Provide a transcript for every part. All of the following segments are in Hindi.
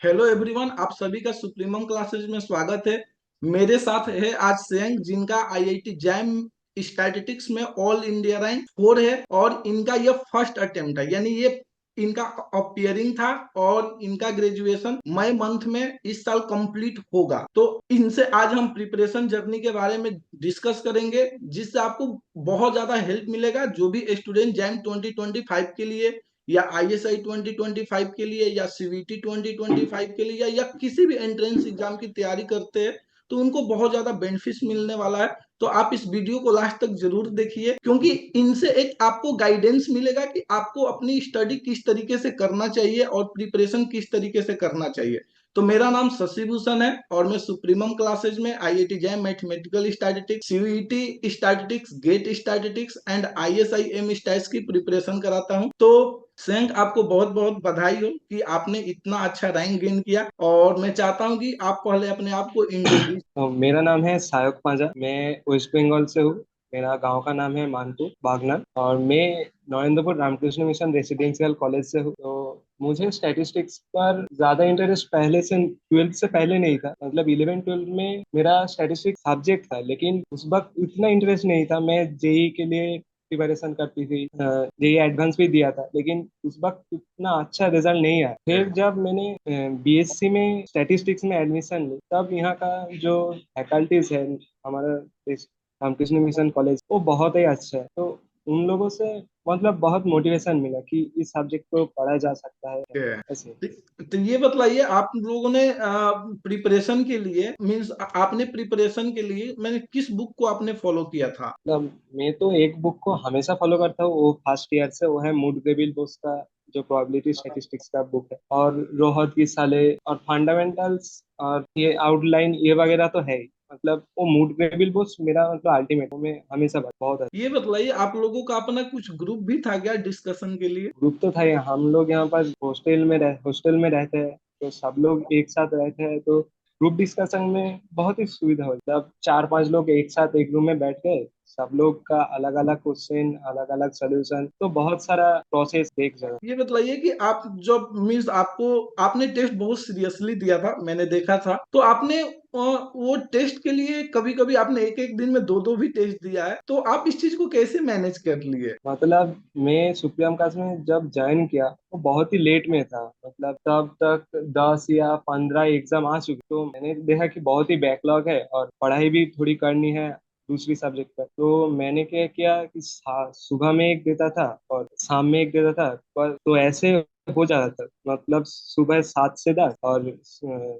हेलो एवरीवन, आप सभी का सुप्रीमम क्लासेज में स्वागत है। मेरे साथ है आज सेंग, जिनका आईआईटी जैम स्टैटिस्टिक्स में ऑल इंडिया रैंक 4 है और इनका ये फर्स्ट अटेम्प्ट है, यानी ये इनका अपियरिंग था और इनका ग्रेजुएशन मई मंथ में इस साल कंप्लीट होगा। तो इनसे आज हम प्रिपरेशन जर्नी के बारे में डिस्कस करेंगे, जिससे आपको बहुत ज्यादा हेल्प मिलेगा। जो भी स्टूडेंट जैम 2025 के लिए या आईएसआई 2025 के लिए या सीवीटी 2025 के लिए या किसी भी एंट्रेंस एग्जाम की तैयारी करते हैं, तो उनको बहुत ज्यादा बेनिफिट्स मिलने वाला है। तो आप इस वीडियो को लास्ट तक जरूर देखिए, क्योंकि इनसे एक आपको गाइडेंस मिलेगा कि आपको अपनी स्टडी किस तरीके से करना चाहिए और प्रिपरेशन किस तरीके से करना चाहिए। तो मेरा नाम शशि भूषण है और मैं सुप्रीमम क्लासेज में IIT JAM mathematical statistics, CUET statistics, GATE statistics and ISI M stats की प्रिपरेशन कराता हूं। तो सेंक, आपको बहुत बहुत बधाई हो कि आपने इतना अच्छा रैंक गेन किया। और मैं चाहता हूं कि आप पहले अपने आप को इंट्रोड्यूस। तो मेरा नाम है सायक पांजा। मैं वेस्ट बंगाल से हूँ। मेरा गांव का नाम है मानपुर बागनान और मैं Narendrapur Ramakrishna Mission Residential College से हूँ। तो मुझे स्टैटिस्टिक्स पर ज्यादा इंटरेस्ट पहले से 12th से पहले नहीं था। मतलब 11 12 में मेरा स्टैटिस्टिक्स सब्जेक्ट था, लेकिन उस वक्त इतना इंटरेस्ट नहीं था। मैं जेई के लिए प्रिपरेशन करती थी, जेई एडवांस भी दिया था, लेकिन उस वक्त इतना अच्छा रिजल्ट नहीं आया। फिर जब मैंने बीएससी में स्टैटिस्टिक्स में एडमिशन ली, तब यहाँ का जो फैकल्टीज है हमारा इस रामकृष्ण मिशन कॉलेज, वो बहुत ही अच्छा है। तो उन लोगों से मतलब बहुत मोटिवेशन मिला कि इस सब्जेक्ट को पढ़ा जा सकता है ऐसे। तो ये बतलाइए, आप लोगों ने प्रिपरेशन के लिए मींस आपने प्रिपरेशन के लिए मैंने किस बुक को आपने फॉलो किया था? मतलब मैं तो एक बुक को हमेशा फॉलो करता हूँ, वो फर्स्ट ईयर से, वो है मूड ग्रेविल बोस का जो प्रोबेबिलिटी स्टैटिस्टिक्स का बुक है। और रोहत की साले और फंडामेंटल्स और ये आउटलाइन ये वगैरह तो है ही। मतलब वो मूड ग्रेविल बोस मेरा मतलब अल्टीमेट, मैं हमेशा बहुत अच्छा। ये बतलाइए, आप लोगों का अपना कुछ ग्रुप भी था क्या डिस्कशन के लिए? ग्रुप तो था ही। हम लोग यहाँ पर हॉस्टल में रहते हैं, तो सब लोग एक साथ रहते हैं। तो ग्रुप डिस्कशन में बहुत ही सुविधा होती है। जब 4 5 लोग एक साथ एक रूम में बैठ गए, सब लोग का अलग अलग क्वेश्चन, अलग अलग सोल्यूशन, तो बहुत सारा प्रोसेस देख जाए। ये बतलाइए कि आप जब मीन्स आपको आपने टेस्ट बहुत सीरियसली दिया था, मैंने देखा था। तो आपने वो टेस्ट के लिए कभी कभी आपने एक एक दिन में दो दो भी टेस्ट दिया है, तो आप इस चीज को कैसे मैनेज कर लिए? मतलब मैं सुप्रीम क्लास में जब ज्वाइन किया वो बहुत ही लेट में था। मतलब तब तक 10 या 15 एग्जाम आ चुके, तो मैंने देखा कि बहुत ही बैकलॉग है और पढ़ाई भी थोड़ी करनी है दूसरी सब्जेक्ट पर। तो मैंने क्या किया कि सुबह में एक देता था और शाम में एक देता था। पर तो ऐसे हो जाता था, मतलब सुबह 7 से 10 और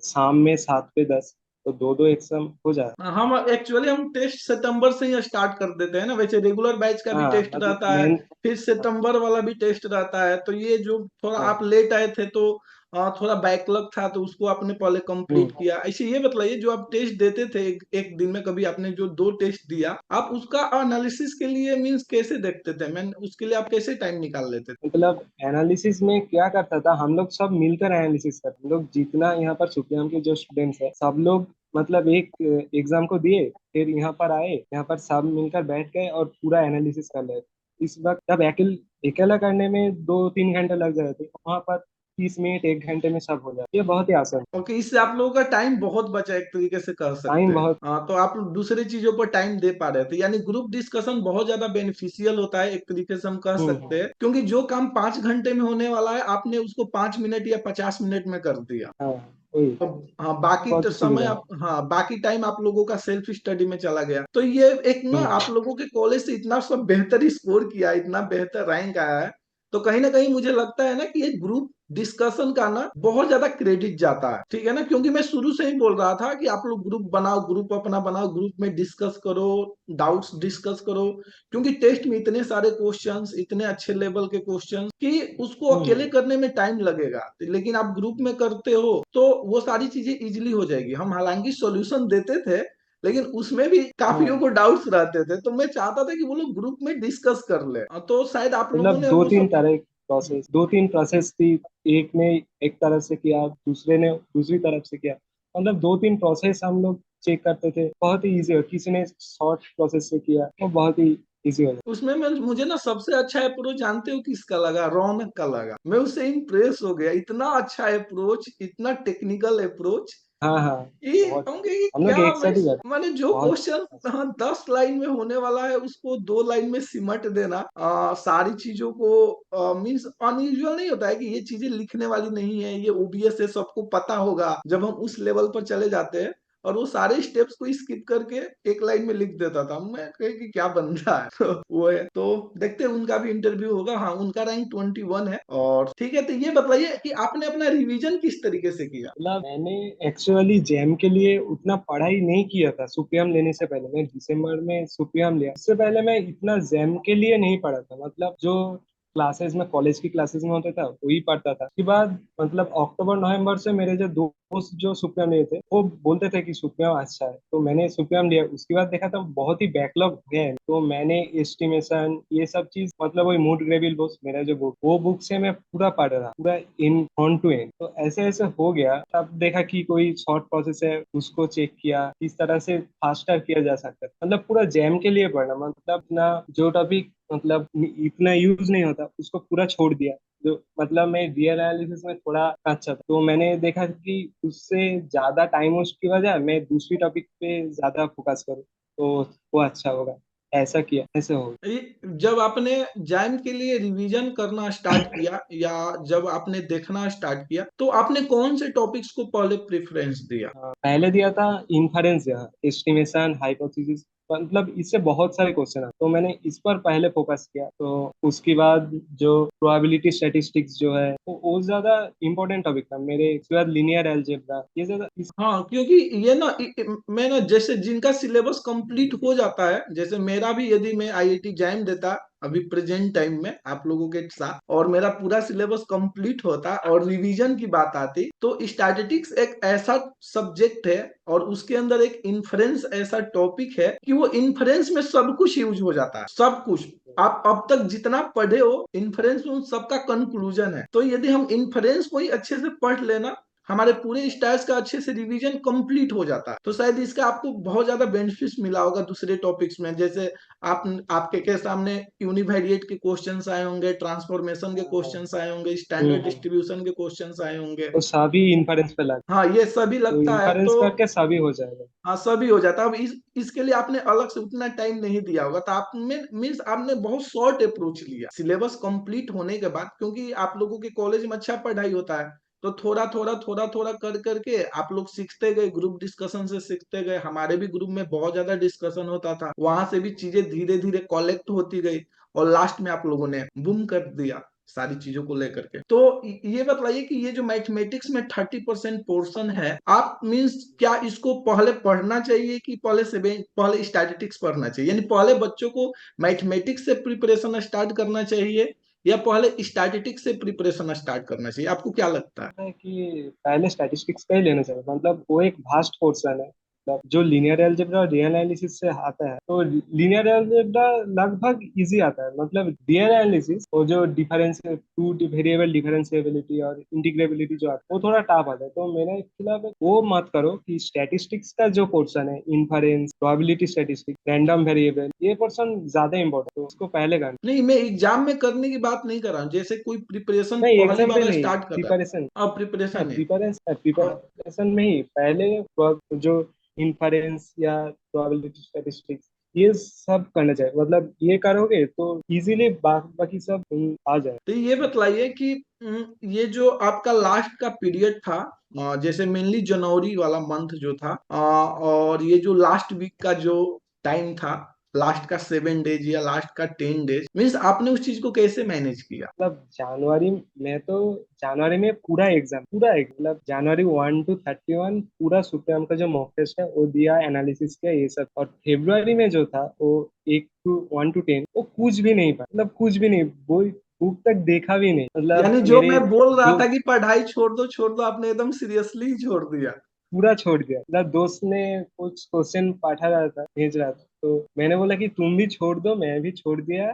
शाम में 7 से 10, तो दो दो एग्जाम हो जाए। हम एक्चुअली हम टेस्ट सितंबर से ही स्टार्ट कर देते हैं ना। वैसे रेगुलर बैच का भी हाँ टेस्ट मतलब रहता है, मेन। फिर सितंबर वाला भी टेस्ट रहता है। तो ये जो थोड़ा हाँ। आप लेट आए थे, तो थोड़ा बैकलॉग था, तो उसको आपने पहले कंप्लीट हम्म। किया। ऐसे ये बताइए, जो आप टेस्ट देते थे एक दिन में, कभी आपने जो दो टेस्ट दिया, आप उसका एनालिसिस के लिए मीन्स कैसे देखते थे? मैं उसके लिए आप कैसे टाइम निकाल लेते थे? मतलब एनालिसिस में क्या करता था, हम लोग सब मिलकर एनालिसिस करते। हम लोग जितना यहाँ पर सुप्रीम के जो स्टूडेंट्स है, सब लोग मतलब एक एग्जाम को दिए, फिर यहाँ पर आए, यहाँ पर सब मिलकर बैठ गए और पूरा एनालिसिस कर रहे थे। इस वक्त तब अकेला करने में 2 3 घंटे लग जाते थे, वहाँ पर 30 मिनट 1 घंटे में सब हो जाता। ये बहुत ही आसान। ओके, इससे आप लोगों का टाइम बहुत बचा, एक तरीके से कह सकते टाइम हैं। बहुत। हाँ, तो आप दूसरी चीजों पर टाइम दे पा रहे थे, यानी ग्रुप डिस्कशन बहुत ज्यादा बेनिफिशियल होता है, एक तरीके से हम कह सकते हम्म। हैं। क्योंकि जो काम 5 घंटे में होने वाला है, आपने उसको 5 मिनट या 50 मिनट में कर दिया। हाँ वही। तो हाँ, बाकी बहुत तो ही समय सुविधा है। आप, हाँ, बाकी टाइम आप लोगों का सेल्फ स्टडी में चला गया। तो ये एक ना, हम्म। आप लोगों के कॉलेज से इतना सब बेहतर स्कोर किया, इतना बेहतर रैंक आया है, तो कहीं ना कहीं मुझे लगता है ना कि ये ग्रुप डिस्कशन का ना बहुत ज्यादा क्रेडिट जाता है, ठीक है ना। क्योंकि मैं शुरू से ही बोल रहा था कि आप लोग ग्रुप बनाओ, ग्रुप अपना बनाओ, ग्रुप में डिस्कस करो, डाउट्स डिस्कस करो। क्योंकि टेस्ट में इतने सारे क्वेश्चंस, इतने अच्छे लेवल के क्वेश्चंस, कि उसको अकेले हम्म। करने में टाइम लगेगा, लेकिन आप ग्रुप में करते हो तो वो सारी चीजें इजीली हो जाएगी। हम हालांकि सॉल्यूशन देते थे, लेकिन उसमें भी काफियों हाँ को डाउट्स रहते थे, तो मैं चाहता था कि वो लोग ग्रुप में डिस्कस कर ले। तो शायद आप लोगों मतलब ने दो वो तीन सब। तरह प्रोसेस, 2 3 प्रोसेस थी। एक ने एक तरफ से किया, दूसरे ने दूसरी तरफ से किया। मतलब 2 3 प्रोसेस हम लोग चेक करते थे। बहुत ही इजी है। किसी ने शॉर्ट प्रोसेस से किया, वो बहुत ही इसी वजह उसमें मैं मुझे ना सबसे अच्छा अप्रोच जानते हो किसका लगा? रौनक का लगा। मैं उससे इम्प्रेस हो गया, इतना अच्छा अप्रोच, इतना टेक्निकल अप्रोच से। हाँ हाँ, कि बहुत। हम कहे कि हम लोग क्या एक भाई, साथ ही गए थे। माने जो बहुत क्वेश्चन अच्छा। हाँ 10 लाइन में होने वाला है उसको 2 लाइन में सिमट देना, सारी चीजों को मीन्स अनयूजुअल नहीं होता है कि ये चीजें लिखने वाली नहीं है, ये ओबीएस है, सबको पता होगा। जब हम उस लेवल पर चले जाते हैं और वो सारे स्टेप्स को स्किप करके 1 लाइन में लिख देता था, मैं कहे कि क्या बन रहा है। तो वो है, तो देखते हैं उनका भी इंटरव्यू होगा। हाँ, उनका रैंक 21 है। और ठीक है, तो ये बताइए कि आपने अपना रिवीजन किस तरीके से किया? मतलब मैंने एक्चुअली जैम के लिए उतना पढ़ाई नहीं किया था। सुप्रियम लेने से पहले, मैं दिसंबर में सुप्रियम लिया, उससे पहले मैं इतना जैम के लिए नहीं पढ़ा था। मतलब जो क्लासेस में, कॉलेज की क्लासेस में होता था वही पढ़ता था। उसके बाद मतलब अक्टूबर नवंबर से मेरे जो दोस्त जो सुप्रियम लिए थे वो बोलते थे कि सुप्रियम अच्छा है, तो मैंने सुप्रियम लिया। उसके बाद देखा था बहुत ही बैकलॉग हो गया है, तो मैंने एस्टिमेशन ये सब चीज, मतलब वही मूड ग्रेविल बुक्स, मेरा जो बुक, वो बुक से मैं पूरा पढ़ रहा, पूरा इन ऑन टू एंड। तो ऐसे ऐसे हो गया। तब देखा कि कोई शॉर्ट प्रोसेस है, उसको चेक किया, किस तरह से फास्टर किया जा सकता है। मतलब पूरा जैम के लिए पढ़ना, मतलब ना जो टॉपिक मतलब इतना यूज नहीं होता उसको पूरा छोड़ दिया। जो मतलब मैं रियल एनालिसिस में थोड़ा अच्छा था, तो मैंने देखा कि उससे ज्यादा टाइम वेस्ट की वजह मैं दूसरी टॉपिक पे ज्यादा फोकस करूँ, तो वो अच्छा होगा। ऐसा किया, ऐसे होगा। जब आपने जैम के लिए रिवीजन करना स्टार्ट किया या जब आपने देखना स्टार्ट किया, तो आपने कौन से टॉपिक्स को पहले प्रेफरेंस दिया? पहले दिया था इन्फरेंस, दिया एस्टिमेशन, हाइपोथेसिस। मतलब इससे बहुत सारे क्वेश्चन है, तो मैंने इस पर पहले फोकस किया। तो उसके बाद जो प्रोबेबिलिटी स्टैटिस्टिक्स जो है वो ज्यादा इंपॉर्टेंट टॉपिक था मेरे। उसके बाद लिनियर अलजेब्रा, ये ज्यादा हाँ, क्योंकि ये ना मैं ना जैसे जिनका सिलेबस कंप्लीट हो जाता है, जैसे मेरा भी, यदि मैं आईआईटी जैम देता अभी प्रेजेंट टाइम में आप लोगों के साथ, और मेरा पूरा सिलेबस कंप्लीट होता और रिवीजन की बात आती, तो स्टैटिस्टिक्स एक ऐसा सब्जेक्ट है और उसके अंदर एक इन्फ्रेंस ऐसा टॉपिक है कि वो इन्फ्रेंस में सब कुछ यूज हो जाता है, सब कुछ। आप अब तक जितना पढ़े हो इन्फ्रेंस में उन सबका कंक्लूजन है। तो यदि हम इन्फ्रेंस को ही अच्छे से पढ़ लेना, हमारे पूरे स्टाइल्स का अच्छे से रिवीजन कंप्लीट हो जाता है, तो शायद इसका आपको बहुत ज्यादा बेनिफिट्स मिला होगा दूसरे टॉपिक्स में। जैसे आप आपके के सामने यूनिवेरिएट के क्वेश्चंस आए होंगे, ट्रांसफॉर्मेशन के क्वेश्चंस आए होंगे, स्टैंडर्ड हम्म। डिस्ट्रीब्यूशन के क्वेश्चंस आए होंगे। तो सभी इन्फरेंस पे लगा, हाँ, ये सभी तो लगता है इन्फरेंस तो। करके सभी हो जाएगा। हाँ, सभी हो जाता है। अब इसके लिए आपने अलग से उतना टाइम नहीं दिया होगा, तो आप में मीन्स आपने बहुत शॉर्ट अप्रोच लिया सिलेबस कंप्लीट होने के बाद, क्योंकि आप लोगों के कॉलेज में अच्छा पढ़ाई होता है। तो थोड़ा थोड़ा थोड़ा थोड़ा कर करके आप लोग सीखते गए, ग्रुप डिस्कशन से सीखते गए। हमारे भी ग्रुप में बहुत ज्यादा डिस्कशन होता था, वहां से भी चीजें धीरे धीरे कलेक्ट होती गई, और लास्ट में आप लोगों ने बूम कर दिया सारी चीजों को लेकर के। तो ये बताइए कि ये जो मैथमेटिक्स में 30% पोर्शन है, आप मीन्स क्या इसको पहले पढ़ना चाहिए कि पहले स्टैटिस्टिक्स पढ़ना चाहिए? यानी पहले बच्चों को मैथमेटिक्स से प्रिपरेशन स्टार्ट करना चाहिए या पहले स्टैटिस्टिक्स से प्रिपरेशन स्टार्ट करना चाहिए? आपको क्या लगता है? है कि पहले स्टैटिस्टिक्स का ही लेना चाहिए। मतलब वो एक वास्ट पोर्शन है, मतलब जो लीनियर अलजेब्रा और रियल एनालिसिस से आता है। तो लीनियर अलजेब्रा लगभग इजी आता है। मतलब रियल एनालिसिस और जो डिफरेंस, टू वेरिएबल डिफरेंशिएबिलिटी और इंटीग्रेबिलिटी जो आता है वो थोड़ा टफ आता है। तो मेरे खिलाफ वो मत करो कि स्टैटिस्टिक्स का जो पोर्शन है, inference, probability statistics, random variable, ये पोर्शन ज्यादा इंपॉर्टेंट है, तो उसको पहले करना। नहीं, मैं एग्जाम में करने की बात नहीं कर रहा हूँ, जैसे कोई प्रिपरेशन नहीं, पहली एग्जाम पे बार नहीं, स्टार्ट कर रहा प्रिपरेशन। है, अब प्रिपरेशन है। हाँ, प्रिपरेशन में ही पहले जो इन्फरेंस या प्रोबेबिलिटी स्टैटिस्टिक्स, ये सब करना चाहिए। मतलब ये करोगे तो इजीली बाकी सब आ जाए। तो ये बतलाइए कि ये जो आपका लास्ट का पीरियड था, जैसे मेनली जनवरी वाला मंथ जो था, और ये जो लास्ट वीक का जो टाइम था, लास्ट का 7 डेज या लास्ट का 10 डेज, मीन्स आपने उस चीज को कैसे मैनेज किया? मतलब जनवरी में तो, जनवरी में मतलब जनवरी 1 to 31 पूरा सुप्रीम का जो मॉक टेस्ट है वो दिया, एनालिसिस किया, ये सब। और फेब्रुआरी में जो था वो 1 to 10 वो कुछ भी नहीं पढ़ा। मतलब कुछ भी नहीं, वो बुक तक देखा भी नहीं। मतलब यानी जो मेरे मैं बोल रहा दो था कि पढ़ाई छोड़ दो, आपने एकदम सीरियसली ही छोड़ दिया। पूरा छोड़ दिया। मतलब दोस्त ने कुछ क्वेश्चन पढ़ा रहा था, भेज रहा था, तो मैंने बोला कि तुम भी छोड़ दो, मैं भी छोड़ दिया,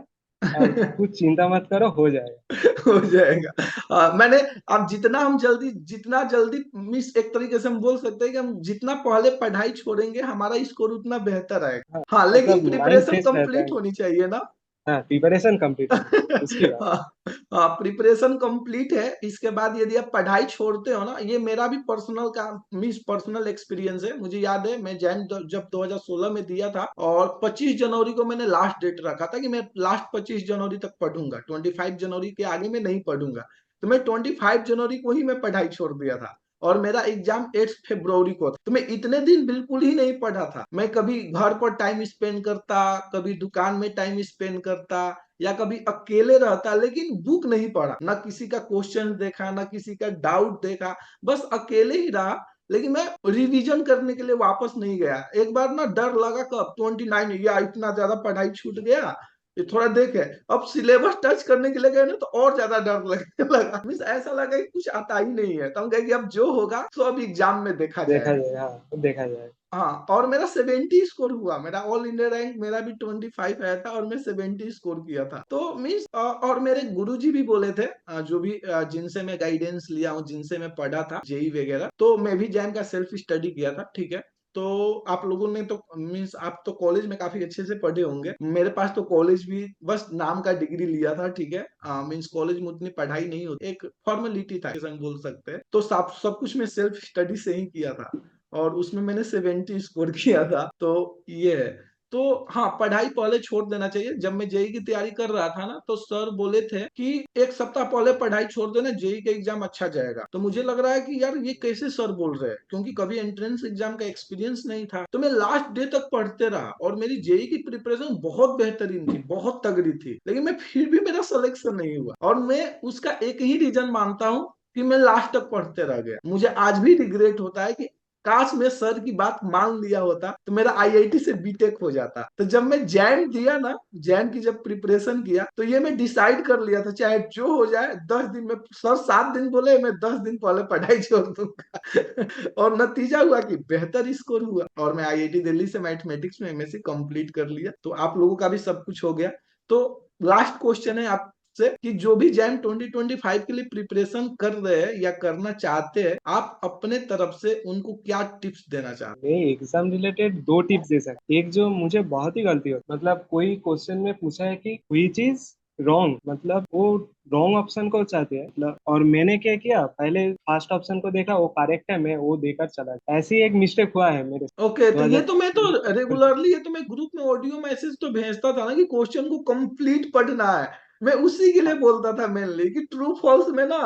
आप कुछ चिंता मत करो, हो जाएगा। हो जाएगा। मैंने, अब जितना जल्दी मिस, एक तरीके से हम बोल सकते हैं कि हम जितना पहले पढ़ाई छोड़ेंगे हमारा स्कोर उतना बेहतर आएगा। हाँ, हाँ, लेकिन मतलब माइंड प्रिपरेशन फ्रेश रहता कंप्लीट है। होनी चाहिए ना। हाँ, प्रिपरेशन कंप्लीट होनी चाहिए, उसकी बात। हाँ, हाँ, प्रिपरेशन कंप्लीट है। इसके बाद यदि आप पढ़ाई छोड़ते हो ना, ये मेरा भी पर्सनल एक्सपीरियंस है। मुझे याद है मैं जब 2016 में दिया था, और 25 जनवरी को मैंने लास्ट डेट रखा था कि मैं लास्ट 25 जनवरी तक पढ़ूंगा, 25 जनवरी के आगे मैं नहीं पढ़ूंगा। तो मैं 25 जनवरी को ही मैं पढ़ाई छोड़ दिया था, और मेरा एग्जाम 8 फरवरी को था। तो मैं इतने दिन बिल्कुल ही नहीं पढ़ा था। मैं कभी घर पर टाइम स्पेंड करता, कभी दुकान में टाइम स्पेंड करता, या कभी अकेले रहता, लेकिन बुक नहीं पढ़ा, ना किसी का क्वेश्चन देखा, ना किसी का डाउट देखा, बस अकेले ही रहा। लेकिन मैं रिवीजन करने के लिए वापस नहीं गया। एक बार ना डर लगा, कब 29 या इतना ज्यादा पढ़ाई छूट गया, ये थोड़ा देखे, अब सिलेबस टच करने के लिए गए ना, तो और ज्यादा डर लगने लगा। मीन्स ऐसा लगा कि कुछ आता ही नहीं है। तो हम कहे कि अब जो होगा तो अब एग्जाम में देखा देखा जाएगा। जाएगा, हाँ देखा जाएगा। हाँ, और मेरा 70 स्कोर हुआ। मेरा ऑल इंडिया रैंक मेरा भी 25 आया था, और मैं 70 स्कोर किया था। तो मीन्स, और मेरे गुरुजी भी बोले थे, जो भी जिनसे मैं गाइडेंस लिया हूँ, जिनसे मैं पढ़ा था जेई वगैरह, तो मैं भी जैम का सेल्फ स्टडी किया था, ठीक है। तो आप लोगों ने तो मीन्स आप तो कॉलेज में काफी अच्छे से पढ़े होंगे। मेरे पास तो कॉलेज भी बस नाम का डिग्री लिया था, ठीक है। मीन्स कॉलेज में उतनी पढ़ाई नहीं होती, एक फॉर्मेलिटी था, ऐसा हम बोल सकते हैं। तो सब कुछ मैं सेल्फ स्टडी से ही किया था, और उसमें मैंने 70 स्कोर किया था। तो ये है। तो हाँ, पढ़ाई पहले छोड़ देना चाहिए। जब मैं जेई की तैयारी कर रहा था ना, तो सर बोले थे कि एक सप्ताह पहले पढ़ाई छोड़ देना, जेई का एग्जाम अच्छा जाएगा। तो मुझे लग रहा है कि यार ये कैसे सर बोल रहे हैं, क्योंकि कभी एंट्रेंस एग्जाम का एक्सपीरियंस नहीं था। तो मैं लास्ट डे तक पढ़ते रहा, और मेरी जेई की प्रिपरेशन बहुत बेहतरीन थी, बहुत तगड़ी थी, लेकिन मैं फिर भी मेरा सिलेक्शन नहीं हुआ। और मैं उसका एक ही रीजन मानता हूँ कि मैं लास्ट तक पढ़ते रह गया। मुझे आज भी रिग्रेट होता है कि काश मैं सर की बात मान लिया होता, तो मेरा आईआईटी से बीटेक हो जाता। तो जब मैं जैम दिया ना, जैम की जब प्रिपरेशन किया, तो ये मैं डिसाइड कर लिया था, चाहे जो हो जाए, 10 दिन में, सर 7 दिन बोले, मैं 10 दिन पहले पढ़ाई छोड़ दूंगा। और नतीजा हुआ कि बेहतर स्कोर हुआ, और मैं आईआईटी दिल्ली से मैथमेटिक्स में एमएससी कंप्लीट कर लिया। तो आप लोगों का भी सब कुछ हो गया। तो लास्ट क्वेश्चन है आप से, कि जो भी जैम 2025 के लिए प्रिपरेशन कर रहे हैं या करना चाहते हैं, आप अपने तरफ से उनको क्या टिप्स देना चाहते मैं एग्जाम रिलेटेड दो टिप्स दे सकता, एक जो मुझे बहुत ही गलती होती, मतलब कोई क्वेश्चन में पूछा है कि व्हिच इज रॉन्ग, मतलब वो रॉन्ग ऑप्शन को चाहते हैं, मतलब और मैंने क्या किया, पहले फर्स्ट ऑप्शन को देखा, वो करेक्ट है, मैं वो देकर चला, ऐसी एक मिस्टेक हुआ है मेरे हैं? ओके, दो तो ये हजार तो मैं तो रेगुलरली, ये तो मैं ग्रुप में ऑडियो मैसेज तो भेजता था ना, कि क्वेश्चन को कंप्लीट पढ़ना है। मैं उसी के लिए बोलता था मेनली, कि ट्रू फॉल्स में ना,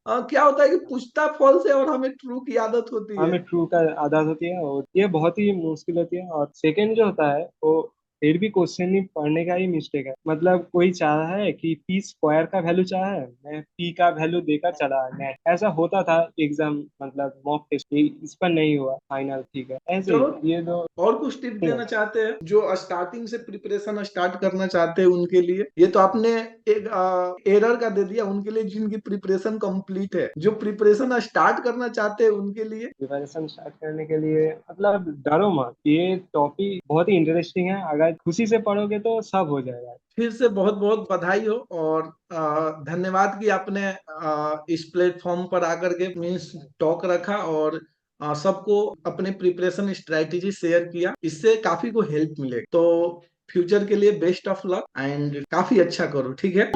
क्या होता है कि पूछता फॉल्स है, और हमें ट्रू की आदत होती है। हमें ट्रू का आदत होती है, और ये बहुत ही मुश्किल होती है। और सेकंड जो होता है वो फिर भी क्वेश्चन ही पढ़ने का ही मिस्टेक है, मतलब कोई चाह है कि पी स्क्वायर का वैल्यू चाह है, मैं पी का वैल्यू देकर चला नेट, ऐसा होता था एग्जाम, मतलब मॉक टेस्ट, इस पर नहीं हुआ फाइनल, ठीक है, ऐसे चलो, ही ये दो और कुछ टिप नहीं देना होता। चाहते हैं जो स्टार्टिंग से प्रिपरेशन स्टार्ट करना चाहते हैं उनके लिए? ये तो आपने एक एरर का दे दिया उनके लिए जिनकी प्रिपरेशन कंप्लीट है। जो प्रिपरेशन स्टार्ट करना चाहते हैं उनके लिए? प्रिपरेशन स्टार्ट करने के लिए मतलब डरो मत, ये टॉपिक बहुत ही इंटरेस्टिंग है, अगर खुशी से पढ़ोगे तो सब हो जाएगा। फिर से बहुत बहुत बधाई हो, और धन्यवाद कि आपने इस प्लेटफॉर्म पर आकर के मीन्स टॉक रखा, और सबको अपने प्रिपरेशन स्ट्रेटेजी शेयर किया। इससे काफी को हेल्प मिले। तो फ्यूचर के लिए बेस्ट ऑफ लक, एंड काफी अच्छा करो, ठीक है।